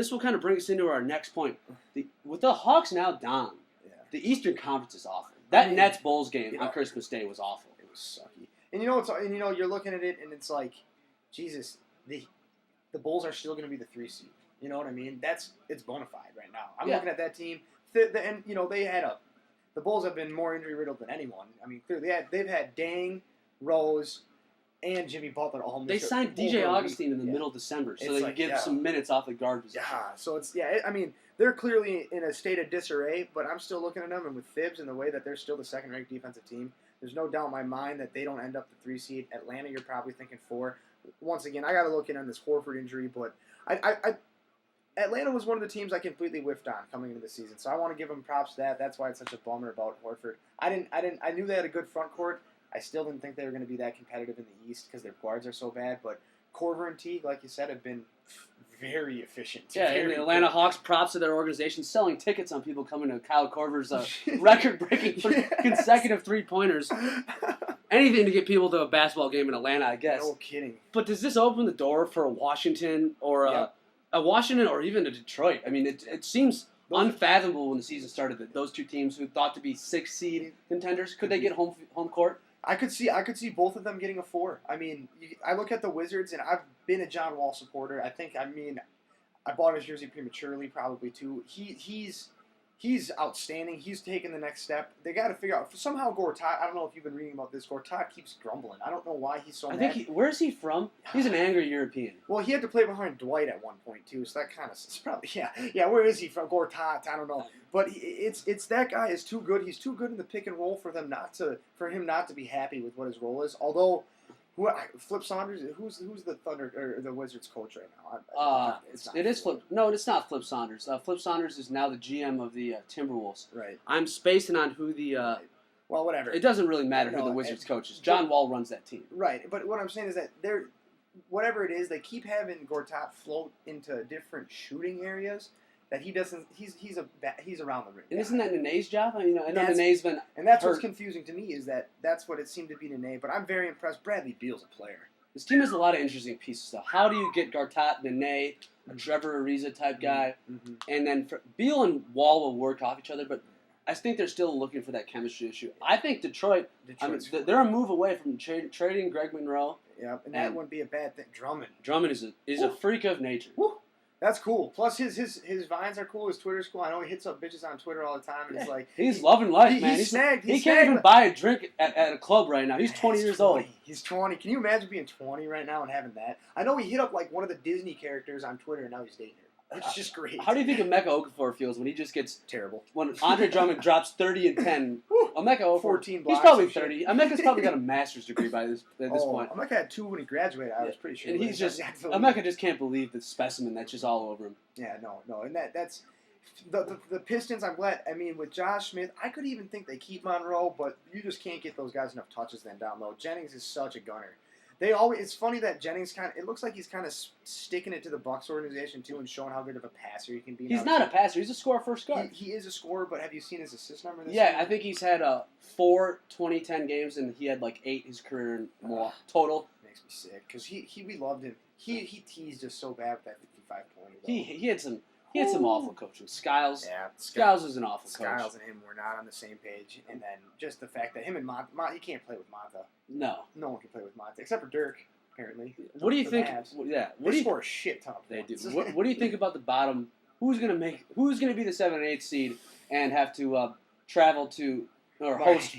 this will kind of bring us into our next point. With the Hawks now down, the Eastern Conference is awful. That Nets Bulls game on Christmas Day was awful. It was sucky. And you're looking at it and it's like, Jesus, the Bulls are still going to be the 3 seed. You know what I mean? It's bona fide right now. I'm looking at that team, and the Bulls have been more injury riddled than anyone. I mean, clearly they've had Dang, Rose, and Jimmy Butler all. They signed DJ Augustine in the middle of December, so they could give some minutes off the guard position. Yeah, so I mean, they're clearly in a state of disarray, but I'm still looking at them, and with Thibs and the way that they're still the second-ranked defensive team, there's no doubt in my mind that they don't end up the 3 seed. Atlanta, you're probably thinking 4. Once again, I got to look in on this Horford injury, but Atlanta was one of the teams I completely whiffed on coming into the season, so I want to give them props to that. That's why it's such a bummer about Horford. I knew they had a good front court. I still didn't think they were going to be that competitive in the East because their guards are so bad. But Korver and Teague, like you said, have been very efficient. Yeah, and the Atlanta Hawks, props to their organization, selling tickets on people coming to Kyle Korver's record-breaking consecutive three-pointers. Anything to get people to a basketball game in Atlanta, I guess. No kidding. But does this open the door for a Washington or or even a Detroit? I mean, it seems unfathomable when the season started that those two teams who thought to be 6 seed contenders, could they get home court? I could see both of them getting a 4. I mean, I look at the Wizards, and I've been a John Wall supporter. I bought his jersey prematurely, probably too. He's outstanding. He's taken the next step. They got to figure out somehow Gortat. I don't know if you've been reading about this. Gortat keeps grumbling. I don't know why he's so mad. Where is he from? He's an angry European. Well, he had to play behind Dwight at one point too, so that kind of probably Where is he from? Gortat? I don't know. But it's that guy is too good. He's too good in the pick and roll for him not to be happy with what his role is. Although. Flip Saunders? Who's the Thunder or the Wizards coach right now? It is Flip. No, it's not Flip Saunders. Flip Saunders is now the GM of the Timberwolves. Right. I'm spacing on who the. Well, whatever. It doesn't really matter who the Wizards coach is. John Wall runs that team. Right, but what I'm saying is that whatever it is, they keep having Gortat float into different shooting areas. That he doesn't. He's around the rim. And isn't that Nene's job? I know Nene's been. And that's what's confusing to me is that's what it seemed to be Nene. But I'm very impressed. Bradley Beal's a player. This team has a lot of interesting pieces. Though. How do you get Gortat, Nene, a Trevor Ariza type guy, and then Beal and Wall will work off each other? But I think they're still looking for that chemistry issue. I think Detroit. They're a move away from trading Greg Monroe. Yeah, and that wouldn't be a bad thing. Drummond is a freak of nature. Woo. That's cool. Plus, his vines are cool. His Twitter's cool. I know he hits up bitches on Twitter all the time. And it's like he's loving life, man. He can't even buy a drink at a club right now. He's 20 years old. He's 20. Can you imagine being 20 right now and having that? I know he hit up like one of the Disney characters on Twitter, and now he's dating her. Which is just great. How do you think Emeka Okafor feels when he just gets terrible? When Andre Drummond drops 30 and 10, Emeka Okafor 14 blocks. He's probably 30. Emeka's probably got a master's degree by this point. Emeka had 2 when he graduated. I was pretty sure. And Emeka just can't believe the specimen that's just all over him. Yeah, no, and that's the Pistons. I'm glad. I mean, with Josh Smith, I could even think they keep Monroe, but you just can't get those guys enough touches then down low. Jennings is such a gunner. It's funny that Jennings it looks like he's kind of sticking it to the Bucks organization too and showing how good of a passer he can be. He's not a passer. He's a scorer first guard. He is a scorer, but have you seen his assist number this year? I think he's had 4 2010 games and he had like 8 his career and more total. Makes me sick because we loved him. He teased us so bad with that 55-point. He had some awful coaching. Skiles. Yeah, Skiles is an awful coach. Skiles and him were not on the same page, and then just the fact that him and Monta, he can't play with Monta. No one can play with Monta except for Dirk, apparently. What do you think? They score a shit ton of points. They do. What do you think about the bottom? Who's gonna be the 7 and 8 seed and have to travel to or host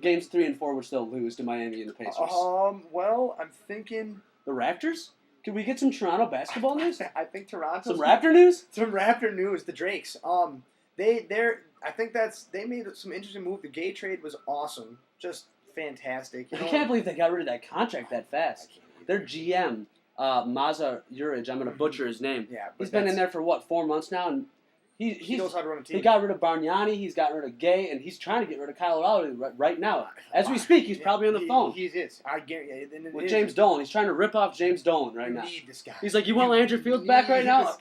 games 3 and 4, which they'll lose to Miami and the Pacers? Well, I'm thinking the Raptors. Can we get some Toronto basketball news? I think Toronto. Some Raptor news? Some Raptor news. The Drakes. I think they made some interesting move. The Gay trade was awesome. Just fantastic. I can't believe they got rid of that contract that fast. Their GM, Maza Juric, I'm going to butcher his name. Yeah, he's been in there for 4 months now, and he knows how to run a team. He got rid of Bargnani, he's got rid of Gay, and he's trying to get rid of Kyle Lowry right now. As we speak, he's probably on the phone. He is. I guarantee you. With James Dolan. He's trying to rip off James Dolan right now. You need this guy. He's like, you want Landry Fields back right now?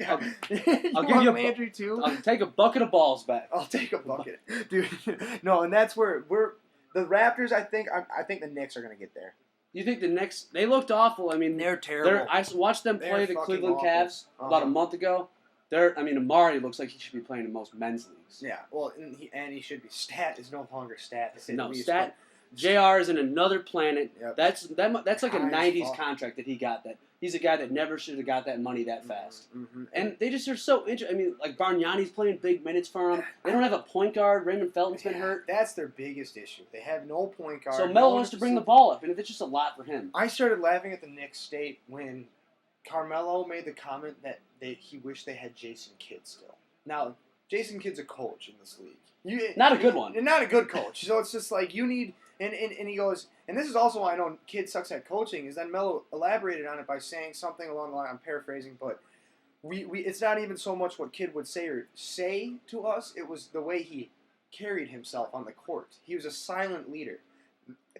I'll give you Landry too. I'll take a bucket of balls back. I'll take a bucket. Dude, no, and that's where the Raptors, I think the Knicks are going to get there. You think the Knicks? They looked awful. I mean, they're terrible. I watched them play the Cleveland Cavs about a month ago. Amari looks like he should be playing in most men's leagues. Yeah, well, and he should be. Stat is no longer stat. No, stat. JR is in another planet. Yep. That's like a '90s fuck. contract that he got. That he's a guy that never should have got that money that fast. Mm-hmm. And they just are so interesting. I mean, like Bargnani's playing big minutes for him. They don't have a point guard. Raymond Felton's been hurt. That's their biggest issue. They have no point guard. So Melo wants to bring the ball up, and it's just a lot for him. I started laughing at the Knicks state when Carmelo made the comment that he wished they had Jason Kidd still. Now, Jason Kidd's a coach in this league. Not a good one. Not a good coach. So it's just like you need. And he goes, and this is also why I know Kidd sucks at coaching, is then Melo elaborated on it by saying something along the line, I'm paraphrasing, but it's not even so much what Kidd would say to us, it was the way he carried himself on the court. He was a silent leader.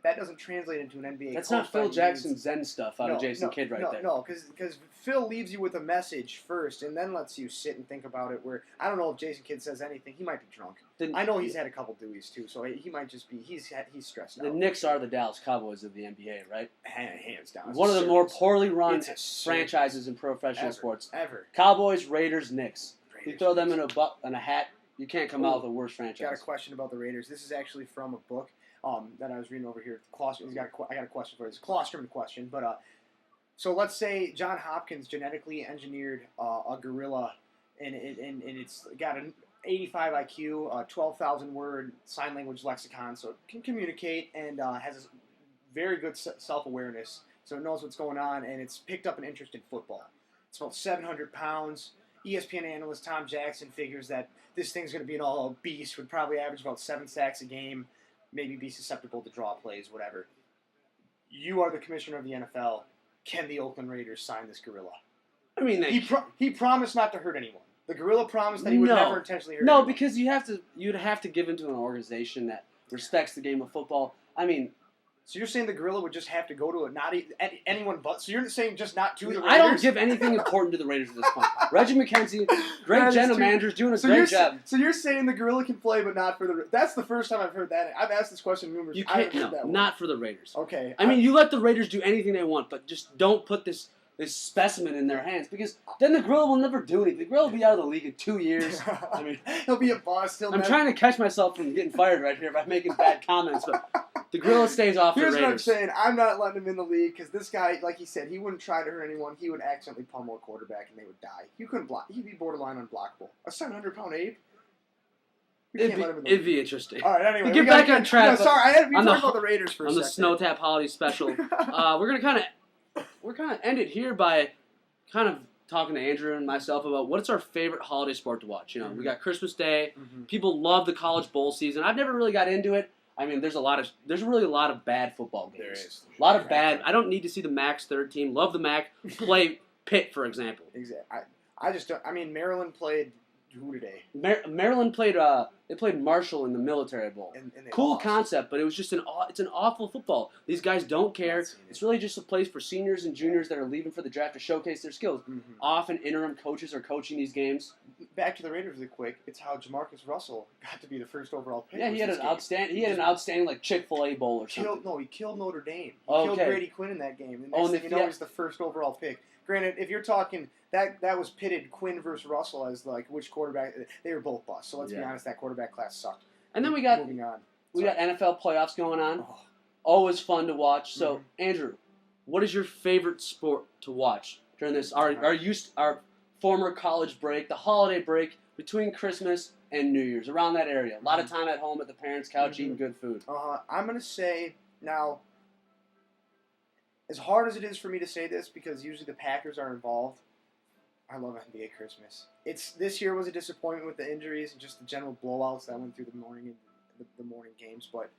That doesn't translate into an NBA That's coach not Phil Jackson Zen stuff out of Jason Kidd there. No, because Phil leaves you with a message first and then lets you sit and think about it, where I don't know if Jason Kidd says anything. He might be drunk. I know he's had a couple dooies too, so he might just be, he's stressed out. The Knicks are the Dallas Cowboys of the NBA, right? Hands down. One of the more poorly run franchises in professional sports. Ever. Cowboys, Raiders, Knicks. You throw them in a hat, you can't come out with the worst franchise. Got a question about the Raiders. This is actually from a book that I was reading over here. I got a question for you. It's a Colostrum question, but so let's say John Hopkins genetically engineered a gorilla, and it's got an 85 IQ, 12,000 word sign language lexicon, so it can communicate and has a very good self-awareness, so it knows what's going on, and it's picked up an interest in football. It's about 700 pounds. ESPN analyst Tom Jackson figures that this thing's going to be an all-out beast, would probably average about 7 sacks a game, maybe be susceptible to draw plays, whatever. You are the commissioner of the NFL. Can the Oakland Raiders sign this gorilla? I mean, he promised not to hurt anyone. The gorilla promised that he would never intentionally hurt anyone. No, because you'd have to give into an organization that respects the game of football. I mean, so you're saying the gorilla would just have to go to anyone but? So you're saying just not to the Raiders? I don't give anything important to the Raiders at this point. Reggie McKenzie, great general manager, doing a great job. So you're saying the gorilla can play, but not for the. That's the first time I've heard that. I've asked this question numerous times. You can't. Not for the Raiders. Okay. I mean, you let the Raiders do anything they want, but just don't put this specimen in their hands, because then the gorilla will never do anything. The gorilla will be out of the league in 2 years. I mean, he'll be a boss. I'm trying to catch myself from getting fired right here by making bad comments, but the gorilla stays off the Raiders. Here's what I'm saying. I'm not letting him in the league because this guy, like he said, he wouldn't try to hurt anyone. He would accidentally pummel a quarterback and they would die. You couldn't block. He'd be borderline unblockable. A 700-pound ape? It'd be interesting. All right, anyway. Get back on track. No, sorry, we talked about the Raiders for a second. On the SnoTap holiday special. We're kind of end it here by kind of talking to Andrew and myself about what's our favorite holiday sport to watch. You know, we got Christmas Day. Mm-hmm. People love the college bowl season. I've never really got into it. I mean, there's really a lot of bad football games. There is. A lot of bad. I don't need to see the MAC's third team. Love the MAC. Play Pitt, for example. Exactly. I just don't. I mean, Maryland played who today? Maryland played. They played Marshall in the Military Bowl. And cool lost. Concept, but it was just it's an awful football. These guys don't care. It's really just a place for seniors and juniors that are leaving for the draft to showcase their skills. Mm-hmm. Often interim coaches are coaching these games. Back to the Raiders really quick. It's how Jamarcus Russell got to be the first overall pick. Yeah, he had an outstanding like Chick-fil-A bowl or something. He killed Notre Dame. He killed Brady Quinn in that game. And next thing you know, he's the first overall pick. Granted, if you're talking that was pitted Quinn versus Russell as like which quarterback, they were both busts. So let's be honest, that quarterback class sucked. And then we got moving on. We got NFL playoffs going on. Oh. Always fun to watch. So Andrew, what is your favorite sport to watch during this our former college break, the holiday break between Christmas and New Year's, around that area? A lot of time at home at the parents' couch eating good food. I'm gonna say now, as hard as it is for me to say this, because usually the Packers are involved, I love NBA Christmas. This year was a disappointment with the injuries and just the general blowouts that went through the morning games. But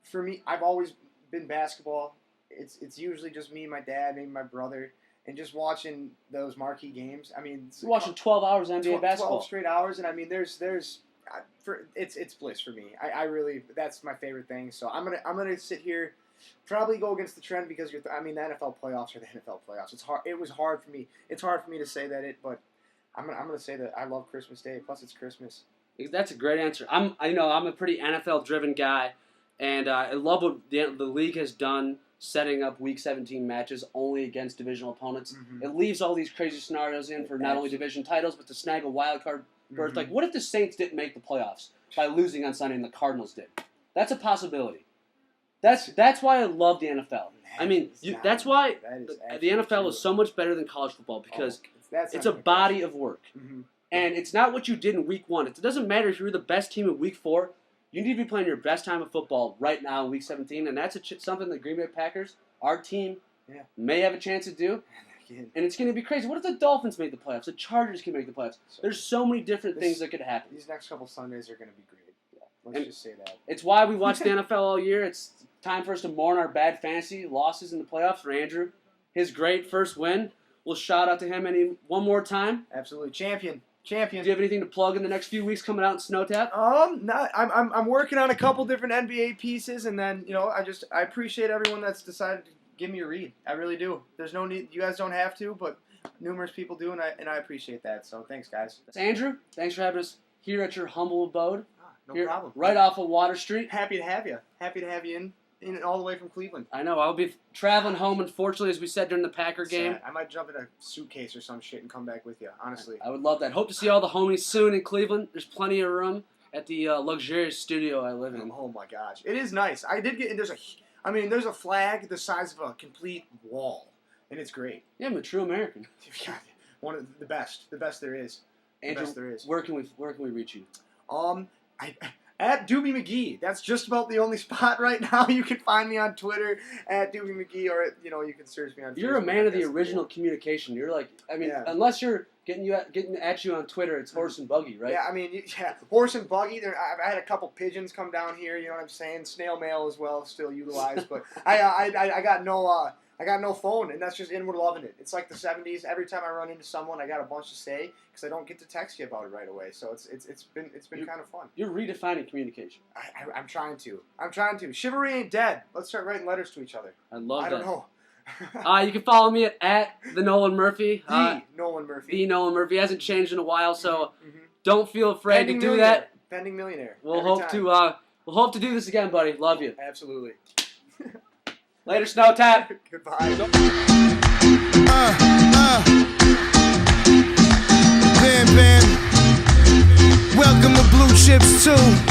for me, I've always been basketball. It's usually just me, my dad, maybe my brother, and just watching those marquee games. I mean, you're watching 12 hours of NBA basketball. 12 straight hours, and I mean, it's bliss for me. I really, that's my favorite thing. So I'm gonna sit here. Probably go against the trend because the NFL playoffs are the NFL playoffs. It's hard. It was hard for me. It's hard for me to say but I'm gonna say that I love Christmas Day. Plus, it's Christmas. That's a great answer. I'm a pretty NFL driven guy, and I love what the league has done setting up Week 17 matches only against divisional opponents. Mhm. It leaves all these crazy scenarios in for not only division titles, but to snag a wild card berth. Mhm. Like, what if the Saints didn't make the playoffs by losing on Sunday and the Cardinals did? That's a possibility. That's why I love the NFL. I mean, that's why the NFL is so much better than college football because it's a body of work. Mhm. And it's not what you did in Week 1. It doesn't matter if you're the best team in Week 4. You need to be playing your best time of football right now in Week 17, and that's something the Green Bay Packers, our team, may have a chance to do. And it's going to be crazy. What if the Dolphins make the playoffs? The Chargers can make the playoffs. There's so many different things that could happen. These next couple Sundays are going to be great. Let's just say that. It's why we watch the NFL all year. It's time for us to mourn our bad fantasy losses in the playoffs for Andrew. His great first win. We'll shout out to him one more time. Absolutely. Champion. Do you have anything to plug in the next few weeks coming out in SnoTap? I'm working on a couple different NBA pieces, and then I appreciate everyone that's decided to give me a read. I really do. There's no need. You guys don't have to, but numerous people do, and I appreciate that. So thanks, guys. Andrew, thanks for having us here at your humble abode. No problem. Right off of Water Street. Happy to have you. Happy to have you in all the way from Cleveland. I know. I'll be traveling home, unfortunately, as we said during the Packer game. I might jump in a suitcase or some shit and come back with you, honestly. I would love that. Hope to see all the homies soon in Cleveland. There's plenty of room at the luxurious studio I live in. Oh, my gosh. It is nice. I did get... There's a flag the size of a complete wall, and it's great. Yeah, I'm a true American. One of the best. The best there is. Andrew, the best there is. Where can we reach you? At Doobie McGee. That's just about the only spot right now. You can find me on Twitter at Doobie McGee, or you can search me on Facebook. You're a man of the original communication. You're like, unless you're getting at you on Twitter, it's horse and buggy, right? Yeah, horse and buggy. I've had a couple pigeons come down here. You know what I'm saying? Snail mail as well, still utilized. But I got no phone, and that's just we're loving it. It's like the 70s. Every time I run into someone, I got a bunch to say because I don't get to text you about it right away. So it's been kind of fun. You're redefining communication. I'm trying to. Chivalry ain't dead. Let's start writing letters to each other. I love that. I don't know. You can follow me at the Nolan Murphy. Nolan Murphy. The Nolan Murphy hasn't changed in a while, so don't feel afraid to do that. Pending millionaire. We'll hope to do this again, buddy. Love you. Absolutely. Later, SnoTap. Goodbye. Bam, bam. Welcome to Blue Chips 2.